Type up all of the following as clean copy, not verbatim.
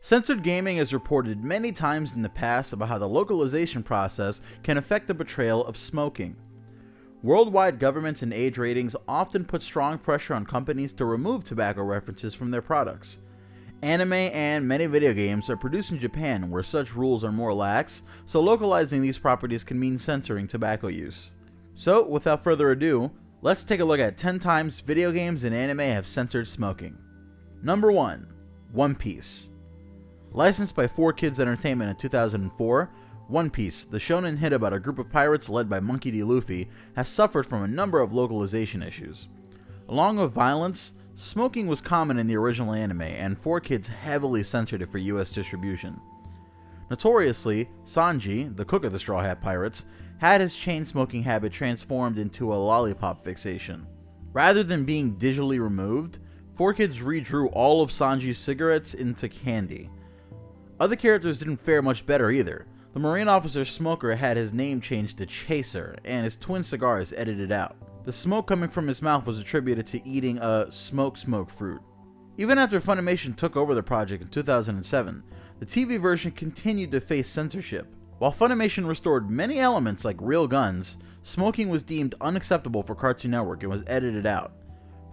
Censored Gaming has reported many times in the past about how the localization process can affect the portrayal of smoking. Worldwide governments and age ratings often put strong pressure on companies to remove tobacco references from their products. Anime and many video games are produced in Japan where such rules are more lax, so localizing these properties can mean censoring tobacco use. So, without further ado, let's take a look at 10 times video games and anime have censored smoking. Number 1. One Piece. Licensed by 4Kids Entertainment in 2004, One Piece, the shonen hit about a group of pirates led by Monkey D. Luffy, has suffered from a number of localization issues. Along with violence, smoking was common in the original anime, and 4Kids heavily censored it for US distribution. Notoriously, Sanji, the cook of the Straw Hat Pirates, had his chain smoking habit transformed into a lollipop fixation. Rather than being digitally removed, 4Kids redrew all of Sanji's cigarettes into candy. Other characters didn't fare much better either. The Marine officer Smoker had his name changed to Chaser, and his twin cigars edited out. The smoke coming from his mouth was attributed to eating a smoke fruit. Even after Funimation took over the project in 2007, the TV version continued to face censorship. While Funimation restored many elements like real guns, smoking was deemed unacceptable for Cartoon Network and was edited out.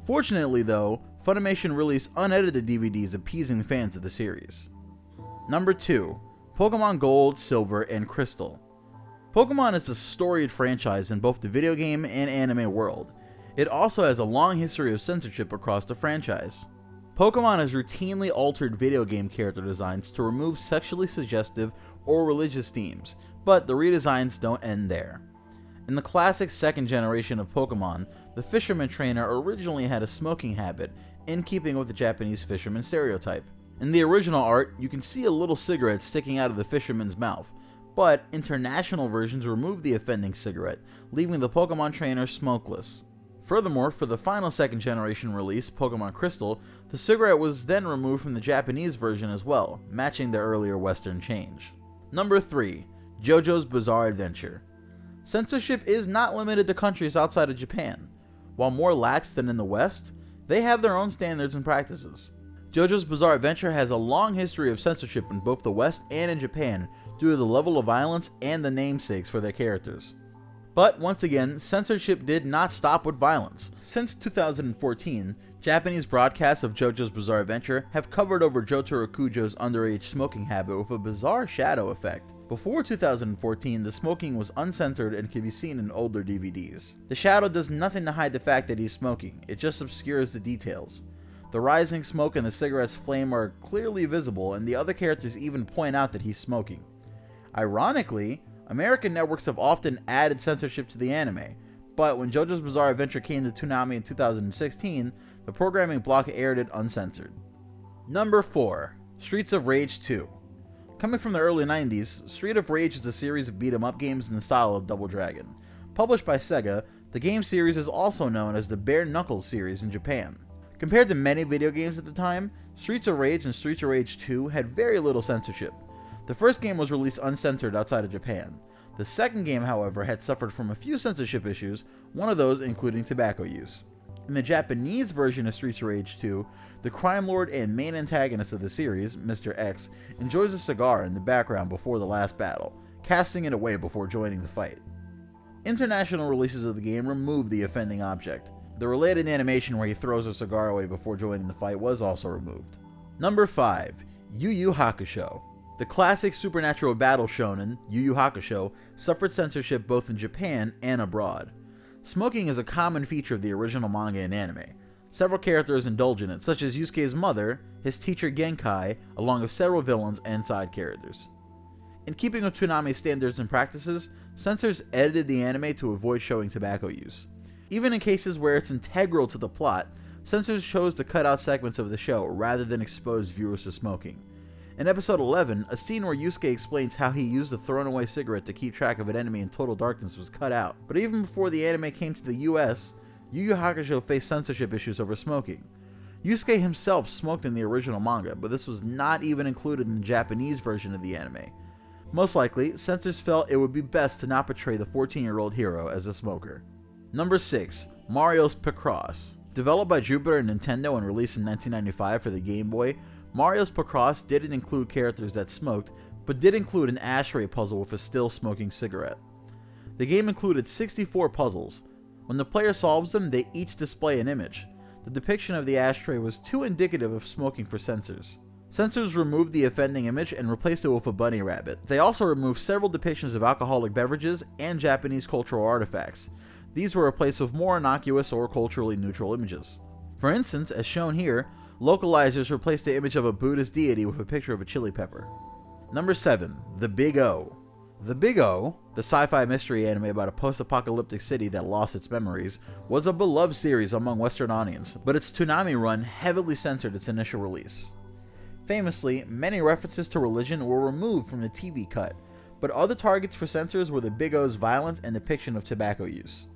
Fortunately though, Funimation released unedited DVDs appeasing fans of the series. Number 2. Pokemon Gold, Silver, and Crystal. Pokemon is a storied franchise in both the video game and anime world. It also has a long history of censorship across the franchise. Pokemon has routinely altered video game character designs to remove sexually suggestive or religious themes, but the redesigns don't end there. In the classic second generation of Pokemon, the fisherman trainer originally had a smoking habit, in keeping with the Japanese fisherman stereotype. In the original art, you can see a little cigarette sticking out of the fisherman's mouth, but international versions remove the offending cigarette, leaving the Pokemon trainer smokeless. Furthermore, for the final second generation release, Pokemon Crystal, the cigarette was then removed from the Japanese version as well, matching the earlier Western change. Number 3. JoJo's Bizarre Adventure. Censorship is not limited to countries outside of Japan. While more lax than in the West, they have their own standards and practices. JoJo's Bizarre Adventure has a long history of censorship in both the West and in Japan due to the level of violence and the namesakes for their characters. But once again, censorship did not stop with violence. Since 2014, Japanese broadcasts of JoJo's Bizarre Adventure have covered over Jotaro Kujo's underage smoking habit with a bizarre shadow effect. Before 2014, the smoking was uncensored and could be seen in older DVDs. The shadow does nothing to hide the fact that he's smoking, it just obscures the details. The rising smoke and the cigarette's flame are clearly visible, and the other characters even point out that he's smoking. Ironically, American networks have often added censorship to the anime, but when JoJo's Bizarre Adventure came to Toonami in 2016, the programming block aired it uncensored. Number 4. Streets of Rage 2. Coming from the early 90s, Street of Rage is a series of beat-em-up games in the style of Double Dragon. Published by Sega, the game series is also known as the Bare Knuckles series in Japan. Compared to many video games at the time, Streets of Rage and Streets of Rage 2 had very little censorship. The first game was released uncensored outside of Japan. The second game, however, had suffered from a few censorship issues, one of those including tobacco use. In the Japanese version of Streets of Rage 2, the crime lord and main antagonist of the series, Mr. X, enjoys a cigar in the background before the last battle, casting it away before joining the fight. International releases of the game removed the offending object. The related animation where he throws a cigar away before joining the fight was also removed. Number 5. YuuYuu Hakusho. The classic supernatural battle shonen, YuuYuu Hakusho, suffered censorship both in Japan and abroad. Smoking is a common feature of the original manga and anime. Several characters indulge in it, such as Yusuke's mother, his teacher Genkai, along with several villains and side characters. In keeping with Toonami's standards and practices, censors edited the anime to avoid showing tobacco use. Even in cases where it's integral to the plot, censors chose to cut out segments of the show rather than expose viewers to smoking. In episode 11, a scene where Yusuke explains how he used a thrown-away cigarette to keep track of an enemy in total darkness was cut out. But even before the anime came to the US, YuuYuu Hakusho faced censorship issues over smoking. Yusuke himself smoked in the original manga, but this was not even included in the Japanese version of the anime. Most likely, censors felt it would be best to not portray the 14-year-old hero as a smoker. Number 6. Mario's Picross. Developed by Jupiter and Nintendo and released in 1995 for the Game Boy, Mario's Picross didn't include characters that smoked, but did include an ashtray puzzle with a still smoking cigarette. The game included 64 puzzles. When the player solves them, they each display an image. The depiction of the ashtray was too indicative of smoking for censors. Censors removed the offending image and replaced it with a bunny rabbit. They also removed several depictions of alcoholic beverages and Japanese cultural artifacts. These were replaced with more innocuous or culturally neutral images. For instance, as shown here, localizers replaced the image of a Buddhist deity with a picture of a chili pepper. Number 7. The Big O. The Big O, the sci-fi mystery anime about a post-apocalyptic city that lost its memories, was a beloved series among Western audience, but its Toonami run heavily censored its initial release. Famously, many references to religion were removed from the TV cut, but other targets for censors were the Big O's violence and depiction of tobacco use.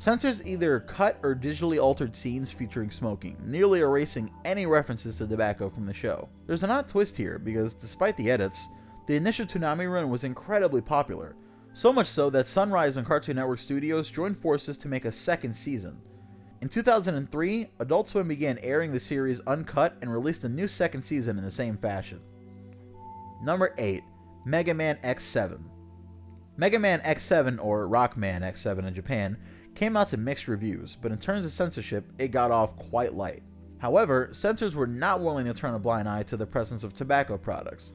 Censors either cut or digitally altered scenes featuring smoking, nearly erasing any references to tobacco from the show. There's an odd twist here, because despite the edits, the initial Toonami run was incredibly popular, so much so that Sunrise and Cartoon Network Studios joined forces to make a second season. In 2003, Adult Swim began airing the series uncut and released a new second season in the same fashion. Number 8. Megaman X7. Megaman X7, or Rockman X7 in Japan, came out to mixed reviews, but in terms of censorship, it got off quite light. However, censors were not willing to turn a blind eye to the presence of tobacco products.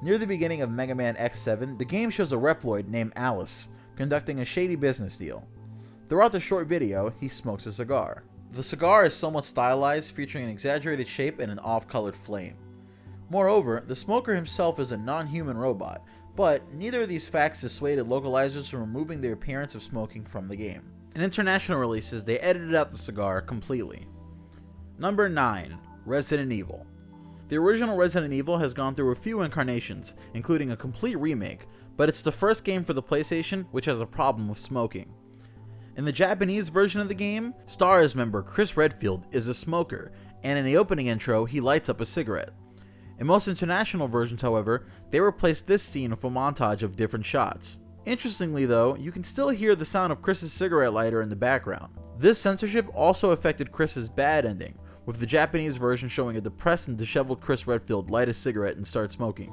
Near the beginning of Megaman X7, the game shows a Reploid named Alice conducting a shady business deal. Throughout the short video, he smokes a cigar. The cigar is somewhat stylized, featuring an exaggerated shape and an off-colored flame. Moreover, the smoker himself is a non-human robot, but neither of these facts dissuaded localizers from removing the appearance of smoking from the game. In international releases, they edited out the cigar completely. Number 9. Resident Evil. The original Resident Evil has gone through a few incarnations, including a complete remake, but it's the first game for the PlayStation which has a problem with smoking. In the Japanese version of the game, STARS member Chris Redfield is a smoker, and in the opening intro, he lights up a cigarette. In most international versions, however, they replaced this scene with a montage of different shots. Interestingly though, you can still hear the sound of Chris's cigarette lighter in the background. This censorship also affected Chris's bad ending, with the Japanese version showing a depressed and disheveled Chris Redfield light a cigarette and start smoking.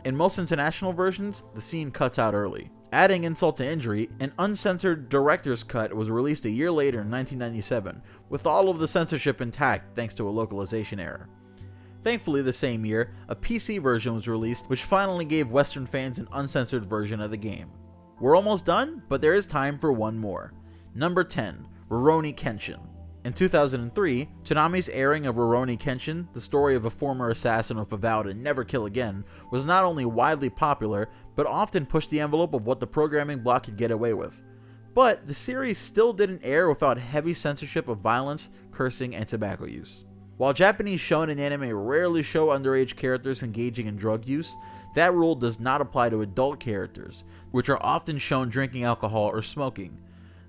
In most international versions, the scene cuts out early. Adding insult to injury, an uncensored director's cut was released a year later in 1997, with all of the censorship intact thanks to a localization error. Thankfully, the same year, a PC version was released which finally gave Western fans an uncensored version of the game. We're almost done, but there is time for one more. Number 10. Rurouni Kenshin. In 2003, Toonami's airing of Rurouni Kenshin, the story of a former assassin with a vow to never kill again, was not only widely popular, but often pushed the envelope of what the programming block could get away with. But the series still didn't air without heavy censorship of violence, cursing, and tobacco use. While Japanese shonen anime rarely show underage characters engaging in drug use, that rule does not apply to adult characters, which are often shown drinking alcohol or smoking.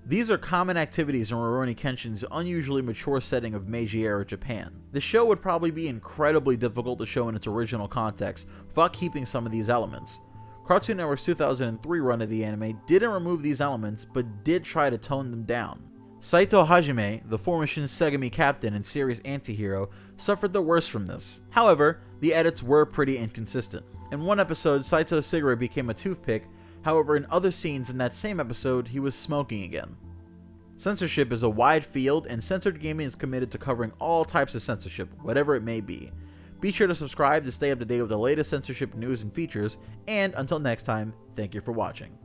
These are common activities in Rurouni Kenshin's unusually mature setting of Meiji-era Japan. The show would probably be incredibly difficult to show in its original context without keeping some of these elements. Cartoon Network's 2003 run of the anime didn't remove these elements, but did try to tone them down. Saito Hajime, the former Shinsengumi captain and series antihero, suffered the worst from this. However, the edits were pretty inconsistent. In one episode, Saito's cigarette became a toothpick. However, in other scenes in that same episode, he was smoking again. Censorship is a wide field, and Censored Gaming is committed to covering all types of censorship, whatever it may be. Be sure to subscribe to stay up to date with the latest censorship news and features, and until next time, thank you for watching.